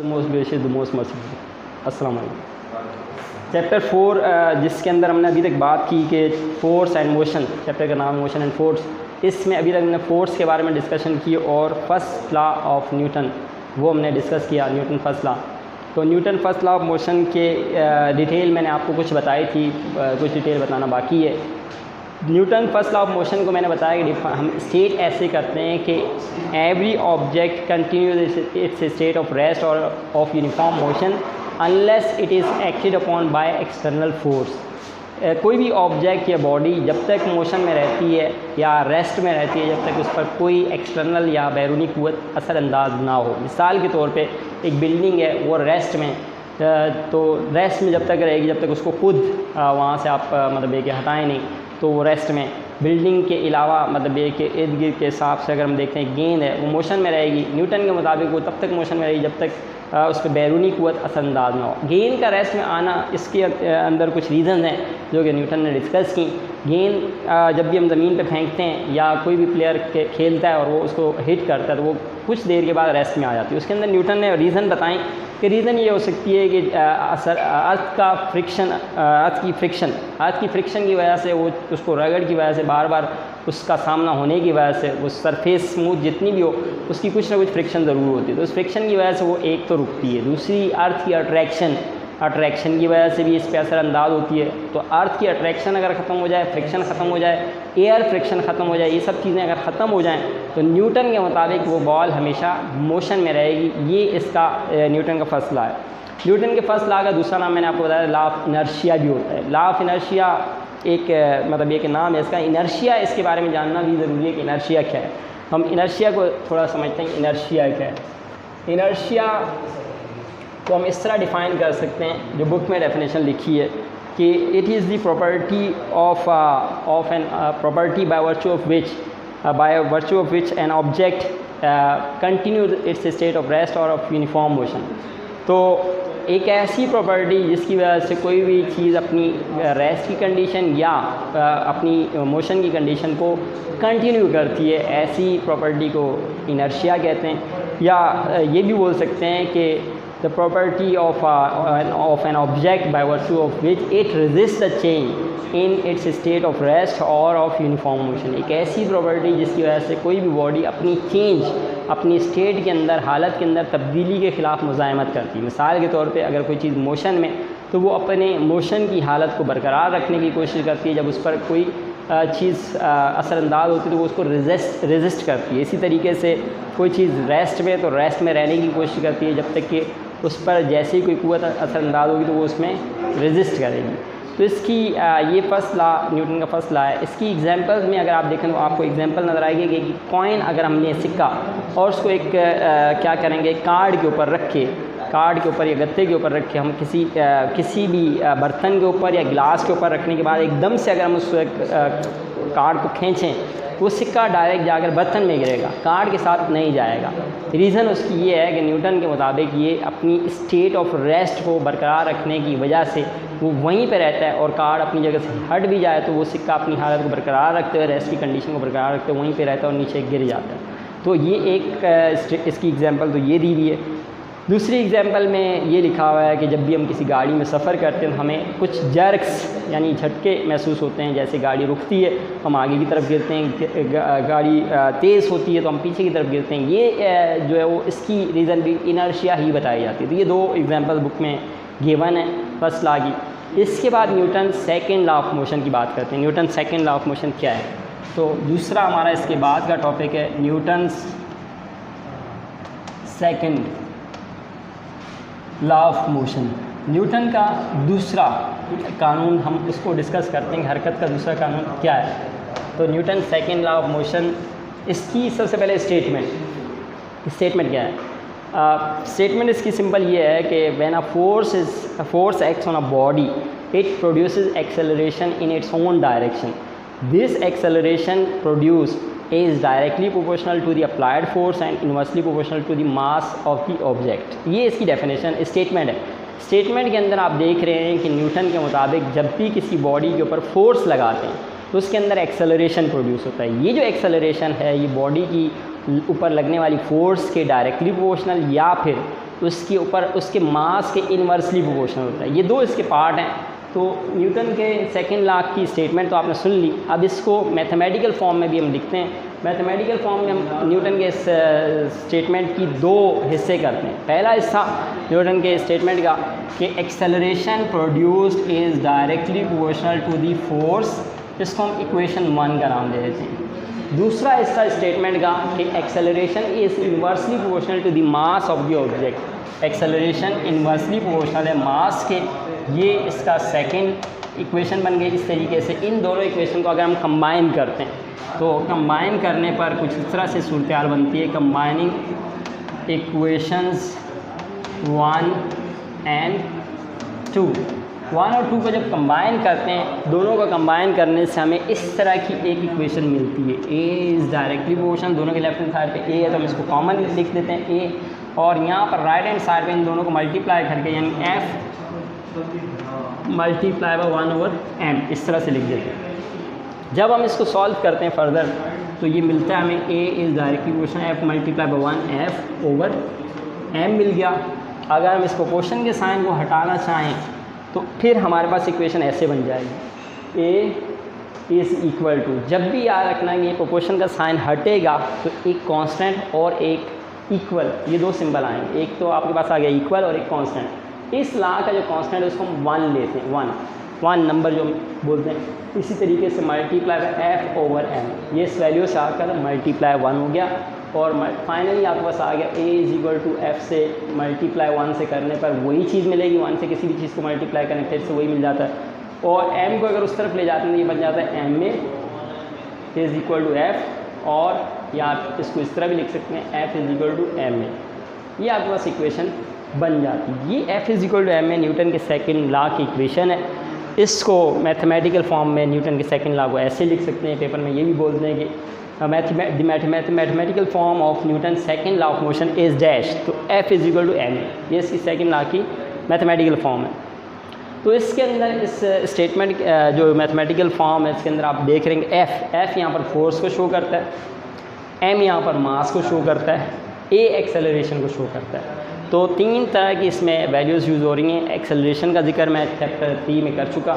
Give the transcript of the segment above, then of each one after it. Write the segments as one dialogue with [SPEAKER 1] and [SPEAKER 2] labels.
[SPEAKER 1] Most gracious the most merciful. अस्सलाम वालेकुम। Chapter 4 जिसके अंदर हमने अभी तक बात की कि फोर्स एंड मोशन, चैप्टर का नाम है मोशन एंड फोर्स। इसमें अभी तक हमने फोर्स के बारे में डिस्कशन की और फर्स्ट लॉ ऑफ न्यूटन वो हमने डिस्कस किया, न्यूटन फर्स्ट लॉ। तो Newton first law of motion के डिटेल मैंने आपको कुछ बताई थी, कुछ डिटेल बताना बाकी है। Newton first law of motion को मैंने बताया कि हम स्टेट ऐसे करते हैं कि every object continues its state of rest और of uniform motion unless it is acted upon by external force. कोई भी ऑब्जेक्ट या बॉडी जब तक मोशन में रहती है या रेस्ट में रहती है, जब तक उस पर कोई एक्सटर्नल या बैरूनी क़ुव्वत असरअंदाज ना हो। मिसाल के तौर पे एक बिल्डिंग है, वो रेस्ट में, तो रेस्ट में जब तक रहेगी जब तक उसको खुद वहाँ से आप मतलब ये कि हटाएँ नहीं, तो वो रेस्ट में। बिल्डिंग के अलावा मतलब ये कि इर्द गिर्द के हिसाब से अगर हम देखते हैं गेंद है, वो मोशन में रहेगी। न्यूटन के मुताबिक वो तब तक मोशन में रहेगी जब तक उस पर बैरूनी क़ुव्वत असरअंदाज ना हो। गेंद का रेस्ट में आना, इसके अंदर कुछ रीज़न हैं जो कि न्यूटन ने डिस्कस की। गेंद जब भी हम ज़मीन पे फेंकते हैं या कोई भी प्लेयर खेलता है और वो उसको हिट करता है तो वो कुछ देर के बाद रेस्ट में आ जाती है। उसके अंदर न्यूटन ने रीज़न बताएं कि रीज़न ये हो सकती है कि अर्थ की फ्रिक्शन की वजह से, वो उसको रगड़ की वजह से, बार बार उसका सामना होने की वजह से, वो सरफेस स्मूथ जितनी भी हो उसकी कुछ ना कुछ फ्रिक्शन ज़रूर होती है। तो उस फ्रिक्शन की वजह से वो एक तो रुकती है। दूसरी अर्थ की अट्रैक्शन की वजह से भी इस पर असरअंदाज होती है। तो अर्थ की अट्रैक्शन अगर ख़त्म हो जाए, फ्रिक्शन ख़त्म हो जाए, एयर फ्रिक्शन ख़त्म हो जाए, ये सब चीज़ें अगर ख़त्म हो जाएं तो न्यूटन के मुताबिक वो बॉल हमेशा मोशन में रहेगी। ये इसका न्यूटन का फर्स्ट लॉ है। न्यूटन के फर्स्ट लॉ का दूसरा नाम मैंने आपको बताया लॉ ऑफ इनर्शिया भी होता है। लॉ ऑफ इनर्शिया एक मतलब ये कि नाम है इसका। इनर्शिया, इसके बारे में जानना भी ज़रूरी है कि इनर्शिया क्या है। हम इनर्शिया को थोड़ा समझते हैं। इनर्शिया क्या है? इनर्शिया को हम इस तरह डिफ़ाइन कर सकते हैं, जो बुक में डेफिनेशन लिखी है, कि it is the property of an property by virtue of which an object continues its state of rest और ऑफ यूनिफॉर्म मोशन। तो एक ऐसी प्रॉपर्टी जिसकी वजह से कोई भी चीज़ अपनी रेस्ट की कंडीशन या अपनी मोशन की कंडीशन को कंटिन्यू करती है, ऐसी प्रॉपर्टी को इनर्शिया कहते हैं। या ये भी बोल सकते हैं कि the property of an object by virtue of which it resists a change in its state of rest or of uniform motion। एक ऐसी प्रॉपर्टी जिसकी वजह से कोई भी बॉडी अपनी स्टेट के अंदर, हालत के अंदर तब्दीली के ख़िलाफ़ मुज़ाहमत करती है। मिसाल के तौर पे अगर कोई चीज़ मोशन में, तो वो अपने मोशन की हालत को बरकरार रखने की कोशिश करती है। जब उस पर कोई चीज़ असरअंदाज होती है तो वो उसको रेजिस्ट करती है। इसी तरीके से कोई चीज़ रेस्ट में, तो रेस्ट में रहने की कोशिश करती है जब तक कि उस पर जैसे ही कोई क़ुव्वत असरअंदाज होगी तो वो उसमें रेजिस्ट करेगी। तो इसकी ये फर्स्ट लॉ न्यूटन का फर्स्ट लॉ है। इसकी एग्जांपल्स में अगर आप देखें तो आपको एग्जांपल नज़र आएगी कि कॉइन अगर हमने सिक्का और उसको एक क्या करेंगे, कार्ड के ऊपर रख के, कार्ड के ऊपर या गत्ते के ऊपर रख के, हम किसी भी बर्तन के ऊपर या गिलास के ऊपर रखने के बाद एकदम से अगर हम उस कार्ड को खींचें, वो सिक्का डायरेक्ट जाकर बर्तन में गिरेगा, कार्ड के साथ नहीं जाएगा। रीज़न उसकी ये है कि न्यूटन के मुताबिक ये अपनी स्टेट ऑफ रेस्ट को बरकरार रखने की वजह से वो वहीं पे रहता है, और कार्ड अपनी जगह से हट भी जाए तो वो सिक्का अपनी हालत को बरकरार रखते हुए, रेस्ट की कंडीशन को बरकरार रखते हुए वहीं पे रहता है और नीचे गिर जाता है। तो ये एक इसकी एग्जांपल तो ये दी हुई है। दूसरी एग्जांपल में ये लिखा हुआ है कि जब भी हम किसी गाड़ी में सफ़र करते हैं तो हमें कुछ जर्क्स यानी झटके महसूस होते हैं। जैसे गाड़ी रुकती है हम आगे की तरफ गिरते हैं, गाड़ी तेज़ होती है तो हम पीछे की तरफ गिरते हैं। ये जो है वो इसकी रीज़न भी इनर्शिया ही बताई जाती है। तो ये दो एग्जांपल बुक में गिवन है फर्स्ट लॉ की। इसके बाद Newton second law of motion की बात करते हैं। Newton second law of motion क्या है? तो दूसरा हमारा इसके बाद का टॉपिक है Newton's second law of motion. Newton का दूसरा कानून हम इसको डिस्कस करते हैं, हरकत का दूसरा कानून क्या है। तो Newton second law of motion, इसकी सबसे पहले स्टेटमेंट क्या है? स्टेटमेंट इसकी सिंपल ये है कि when a force acts on a body it produces acceleration in its own direction. This acceleration produce is directly proportional to the applied force and inversely proportional to the mass of the object। ये इसकी definition statement है। Statement के अंदर आप देख रहे हैं कि न्यूटन के मुताबिक जब भी किसी बॉडी के ऊपर फोर्स लगाते हैं तो उसके अंदर एक्सेलरेशन प्रोड्यूस होता है। ये जो एक्सेलरेशन है ये बॉडी की ऊपर लगने वाली फोर्स के डायरेक्टली प्रोपोर्शनल या फिर उसके ऊपर उसके मास के इन्वर्सली प्रोपोर्शनल होता है। ये दो इसके पार्ट हैं। तो न्यूटन के सेकंड लॉ की स्टेटमेंट तो आपने सुन ली। अब इसको मैथमेटिकल फॉर्म में भी हम लिखते हैं। मैथमेटिकल फॉर्म में हम न्यूटन के इस स्टेटमेंट की दो हिस्से करते हैं। पहला हिस्सा न्यूटन के स्टेटमेंट का कि acceleration produced is directly proportional to the force, इसको हम इक्वेशन 1 का नाम दे देते हैं। दूसरा हिस्सा स्टेटमेंट का कि acceleration is inversely proportional to the mass of the object. Acceleration inversely proportional है मास के। ये इसका सेकंड इक्वेशन बन गई। इस तरीके से इन दोनों इक्वेशन को अगर हम कंबाइन करते हैं तो कंबाइन करने पर कुछ इस तरह से सूरत हाल बनती है। कंबाइनिंग इक्वेशंस 1 एंड 2, 1 और 2 को जब कंबाइन करते हैं, दोनों को कंबाइन करने से हमें इस तरह की एक इक्वेशन मिलती है। ए इज़ डायरेक्टली प्रोपोर्शनल, दोनों के लेफ्ट हैंड साइड पे ए है तो हम इसको कॉमन लिख देते हैं ए, और यहाँ पर राइट हैंड साइड पे इन दोनों को मल्टीप्लाई करके यानी एफ मल्टीप्लाई बाय 1/m इस तरह से लिख देते हैं। जब हम इसको सॉल्व करते हैं फर्दर तो ये मिलता है हमें A is directly proportional F multiply by 1/m मिल गया। अगर हम इस प्रोपोर्शन के साइन को हटाना चाहें तो फिर हमारे पास इक्वेशन ऐसे बन जाएगी। ए इज़ इक्वल टू, जब भी याद रखना है ये प्रोपोर्शन का साइन हटेगा तो एक कांस्टेंट और एक इक्वल, ये दो सिंबल आएंगे। एक तो आपके पास आ गया इक्वल और एक कांस्टेंट। इस ला का जो कांस्टेंट है उसको हम 1 लेते हैं, 1 नंबर जो बोलते हैं। इसी तरीके से मल्टीप्लाई बाय f/m, ये इस वैल्यू से आकर मल्टीप्लाई 1 हो गया और फाइनली आपके पास आ गया a is equal to f से मल्टीप्लाई 1 से करने पर वही चीज़ मिलेगी। 1 से किसी भी चीज़ को मल्टीप्लाई करने फिर से वही मिल जाता है। और m को अगर उस तरफ ले जाते हैं तो ये बन जाता है m में इज़ इक्वल टू f, और या आप इसको इस तरह भी लिख सकते हैं f is equal to m में। ये आपके पास इक्वेशन बन जाती है। ये f is equal to m में न्यूटन के सेकंड लॉ की इक्वेशन है। इसको मैथमेटिकल फॉर्म में न्यूटन के सेकंड लॉ को ऐसे लिख सकते हैं। पेपर में ये भी बोलते हैं कि mathematical form of Newton second law of motion is dash, तो f is equal to m, ये इसकी सेकंड लॉ की मैथमेटिकल फॉर्म है। तो इसके अंदर इस स्टेटमेंट जो मैथमेटिकल फॉर्म है इसके अंदर आप देख रहे हैं f यहाँ पर फोर्स को शो करता है, m यहाँ पर मास को शो करता है, a एक्सेलरेशन को शो करता है। तो 3 तरह की इसमें वैल्यूज़ यूज़ हो रही हैं। एक्सेलरेशन का जिक्र मैं चैप्टर 3 में कर चुका,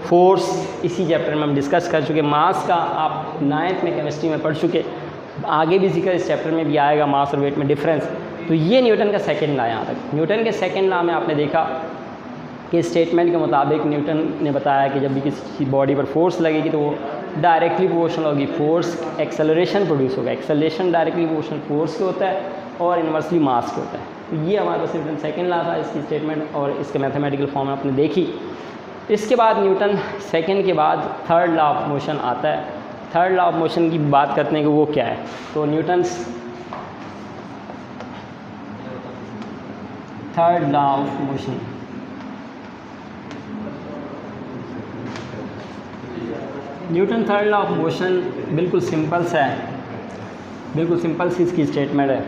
[SPEAKER 1] फोर्स इसी चैप्टर में हम डिस्कस कर चुके, मास का आप 9th में केमिस्ट्री में पढ़ चुके, आगे भी जिक्र इस चैप्टर में भी आएगा मास और वेट में डिफरेंस। तो ये न्यूटन का सेकंड लॉ यहाँ तक। न्यूटन के सेकंड लॉ में आपने देखा कि स्टेटमेंट के मुताबिक न्यूटन ने बताया कि जब भी किसी बॉडी पर फोर्स लगेगी तो वो डायरेक्टली प्रोपोर्शनल होगी, फोर्स एक्सेलरेशन प्रोड्यूस होगा। एक्सेलरेशन डायरेक्टली प्रोपोर्शनल फोर्स के होता है और इन्वर्सली मास के होता है। तो ये हमारे पास न्यूटन सेकंड लॉ था, इसकी स्टेटमेंट और इसके मैथमेटिकल फॉर्म आपने देखी। इसके बाद न्यूटन सेकंड के बाद थर्ड लॉ ऑफ मोशन आता है। थर्ड लॉ ऑफ मोशन की बात करते हैं कि वो क्या है। तो Newton's third law of motion, Newton third law of motion बिल्कुल सिंपल सा है, बिल्कुल सिंपल सी इसकी स्टेटमेंट है।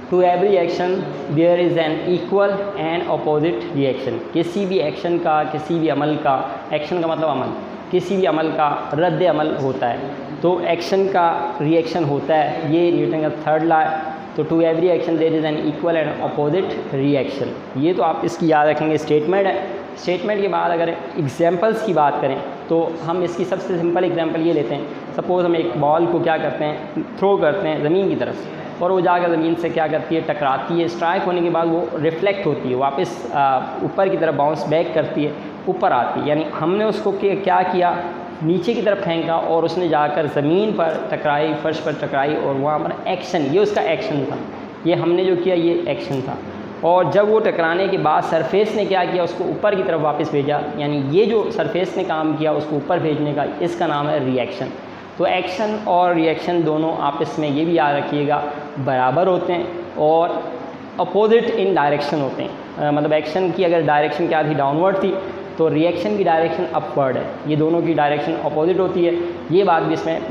[SPEAKER 1] To every action there is an equal and opposite reaction. किसी भी एक्शन का, किसी भी अमल का, एक्शन का मतलब अमल, किसी भी अमल का रद्द अमल होता है तो एक्शन का रिएक्शन होता है। ये न्यूटन का थर्ड लॉ है। तो to every action there is an equal and opposite reaction, ये तो आप इसकी याद रखेंगे, स्टेटमेंट है। स्टेटमेंट के बाद अगर एग्जांपल्स की बात करें तो हम इसकी सबसे सिंपल एग्जांपल ये लेते हैं। सपोज़ हम एक बॉल को क्या करते हैं, थ्रो करते हैं ज़मीन की तरफ, और वो जाकर ज़मीन से क्या करती है, टकराती है। स्ट्राइक होने के बाद वो रिफ्लेक्ट होती है, वापस ऊपर की तरफ बाउंस बैक करती है, ऊपर आती है। यानी हमने उसको क्या किया, नीचे की तरफ फेंका और उसने जाकर ज़मीन पर टकराई, फर्श पर टकराई और वहाँ पर एक्शन, ये उसका एक्शन था। ये हमने जो किया ये एक्शन था। और जब वो टकराने के बाद सरफेस ने क्या किया, उसको ऊपर की तरफ वापस भेजा, यानी ये जो सरफेस ने काम किया उसको ऊपर भेजने का, इसका नाम है रिएक्शन। तो एक्शन और रिएक्शन दोनों आपस में ये भी याद रखिएगा बराबर होते हैं और अपोजिट इन डायरेक्शन होते हैं। मतलब एक्शन की अगर डायरेक्शन क्या थी, डाउनवर्ड थी, तो रिएक्शन की डायरेक्शन अपवर्ड है। ये दोनों की डायरेक्शन अपोजिट होती है। ये बात भी इसमें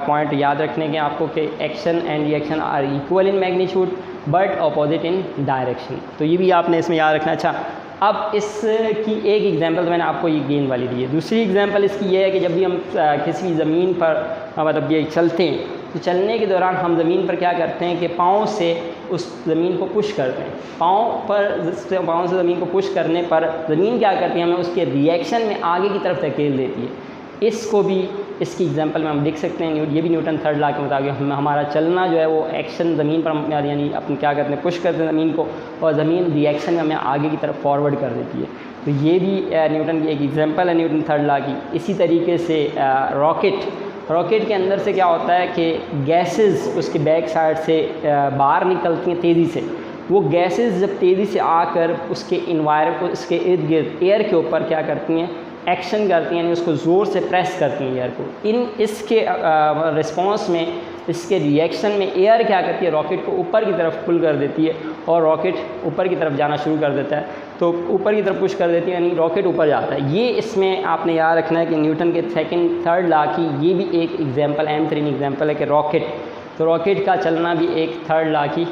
[SPEAKER 1] पॉइंट याद रखने के आपको कि action and reaction are equal in magnitude but opposite in direction. तो ये भी आपने इसमें याद रखना। अच्छा, अब इसकी एक एग्जांपल तो मैंने आपको ये गेंद वाली दी है। दूसरी एग्जांपल इसकी ये है कि जब भी हम किसी ज़मीन पर मतलब ये चलते हैं तो चलने के दौरान हम ज़मीन पर क्या करते हैं कि पाँव से उस ज़मीन को पुश करते हैं। पाँव से ज़मीन को पुश करने पर ज़मीन क्या करती है, हमें उसके रिएक्शन में आगे की तरफ धकेल देती है। इसको भी इसकी एग्जांपल में हम लिख सकते हैं, ये भी न्यूटन थर्ड लॉ के मुताबिक हमारा चलना जो है वो एक्शन ज़मीन पर हम यानी अपन क्या करते हैं, पुश करते हैं ज़मीन को, और ज़मीन रिएक्शन में हमें आगे की तरफ फॉरवर्ड कर देती है। तो ये भी न्यूटन की एक एग्जांपल है न्यूटन थर्ड लॉ की। इसी तरीके से रॉकेट के अंदर से क्या होता है कि गैसेस उसके बैक साइड से बाहर निकलती हैं तेज़ी से। वो गैसेस जब तेज़ी से आकर उसके इर्द गिर्द एयर के ऊपर क्या करती हैं, एक्शन करती हैं, यानी उसको ज़ोर से प्रेस करती हैं एयर को। इसके रिस्पॉन्स में, इसके रिएक्शन में एयर क्या करती है, रॉकेट को ऊपर की तरफ पुल कर देती है और रॉकेट ऊपर की तरफ जाना शुरू कर देता है। तो ऊपर की तरफ पुश कर देती है यानी रॉकेट ऊपर जाता है। ये इसमें आपने याद रखना है कि न्यूटन के थर्ड लॉ की ये भी एक एग्जांपल, अहम तरीन एग्जांपल है कि रॉकेट का चलना भी एक थर्ड लॉ की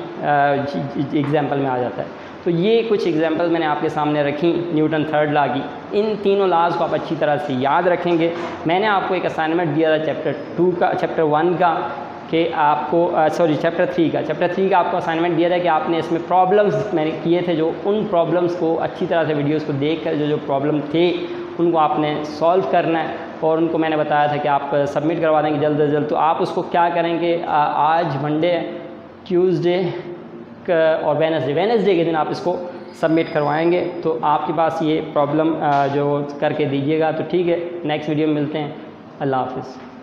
[SPEAKER 1] एग्जांपल में आ जाता है। तो ये कुछ एग्जांपल मैंने आपके सामने रखी न्यूटन थर्ड लॉ की। इन तीनों लॉज को आप अच्छी तरह से याद रखेंगे। मैंने आपको एक असाइनमेंट दिया था चैप्टर 1 का कि आपको चैप्टर 3 का आपको असाइनमेंट दिया था कि आपने इसमें प्रॉब्लम्स मैंने किए थे, जो उन प्रॉब्लम्स को अच्छी तरह से वीडियोस को देखकर जो प्रॉब्लम थे उनको आपने सॉल्व करना है, और उनको मैंने बताया था कि आप सबमिट करवा देंगे जल्द से जल्द। तो आप उसको क्या करेंगे, आज मंडे, ट्यूसडे और वेडनेसडे के दिन आप इसको सबमिट करवाएंगे। तो आपके पास ये प्रॉब्लम जो करके दीजिएगा तो ठीक है। नेक्स्ट वीडियो में मिलते हैं। अल्लाह हाफ़िज़।